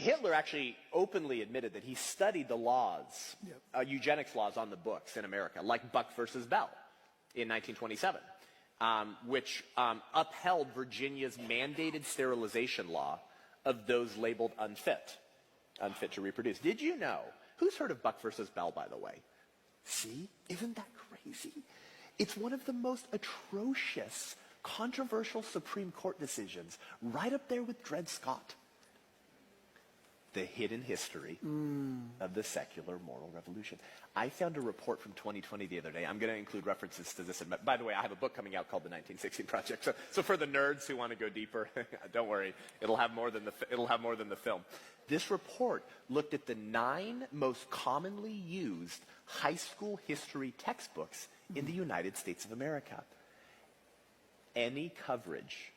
Hitler actually openly admitted that he studied the laws, eugenics laws on the books in America, like Buck versus Bell in 1927, which upheld Virginia's mandated sterilization law of those labeled unfit to reproduce. Did you know? Who's heard of Buck versus Bell, by the way? See? Isn't that crazy? It's one of the most atrocious, controversial Supreme Court decisions, right up there with Dred Scott. The hidden history of the secular moral revolution. I found a report from 2020 the other day. I'm going to include references to this. By the way, I have a book coming out called The 1916 Project. So for the nerds who want to go deeper, don't worry. It'll have more than the film. This report looked at the 9 most commonly used high school history textbooks in the United States of America. Any coverage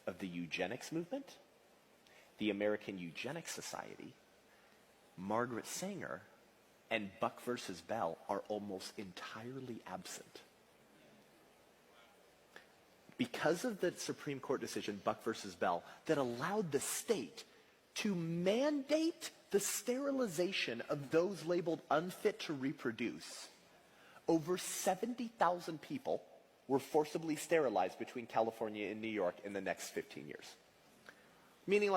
of the eugenics movement, the American Eugenics Society, Margaret Sanger, and Buck versus Bell are almost entirely absent. Because of the Supreme Court decision, Buck versus Bell, that allowed the state to mandate the sterilization of those labeled unfit to reproduce, over 70,000 people were forcibly sterilized between California and New York in the next 15 years. Meaning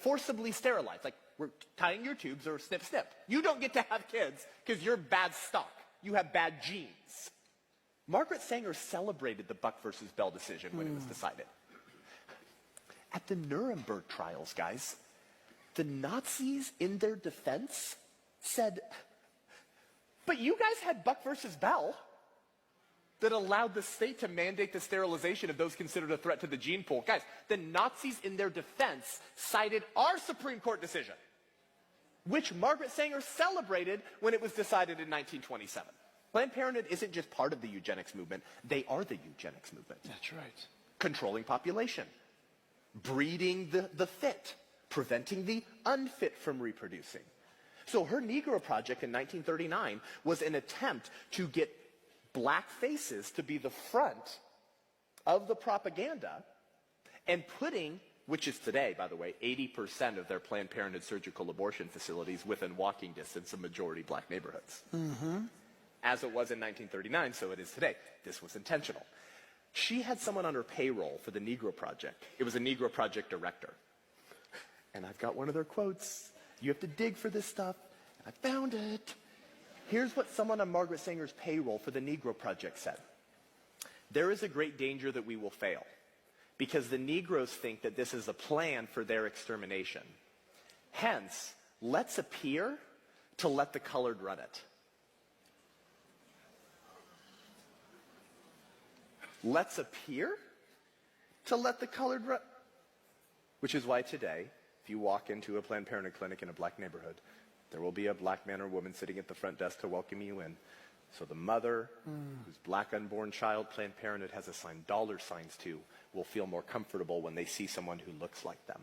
forcibly sterilized. Like, we're tying your tubes or snip, snip. You don't get to have kids because you're bad stock. You have bad genes. Margaret Sanger celebrated the Buck versus Bell decision when it was decided. At the Nuremberg trials, guys, the Nazis, in their defense, said, but you guys had Buck versus Bell that allowed the state to mandate the sterilization of those considered a threat to the gene pool. Guys, the Nazis in their defense cited our Supreme Court decision, which Margaret Sanger celebrated when it was decided in 1927. Planned Parenthood isn't just part of the eugenics movement, they are the eugenics movement. That's right. Controlling population, breeding the fit, preventing the unfit from reproducing. So her Negro Project in 1939 was an attempt to get black faces to be the front of the propaganda and putting, which is today, by the way, 80% of their Planned Parenthood surgical abortion facilities within walking distance of majority black neighborhoods. As it was in 1939, so it is today. This was intentional. She had someone on her payroll for the Negro Project. It was a Negro Project director. And I've got one of their quotes. You have to dig for this stuff. I found it. Here's what someone on Margaret Sanger's payroll for the Negro Project said. There is a great danger that we will fail because the Negroes think that this is a plan for their extermination. Hence, let's appear to let the colored run it. Let's appear to let the colored run. Which is why today, if you walk into a Planned Parenthood clinic in a black neighborhood, there will be a black man or woman sitting at the front desk to welcome you in. So the mother, whose black unborn child Planned Parenthood has assigned dollar signs to, will feel more comfortable when they see someone who looks like them.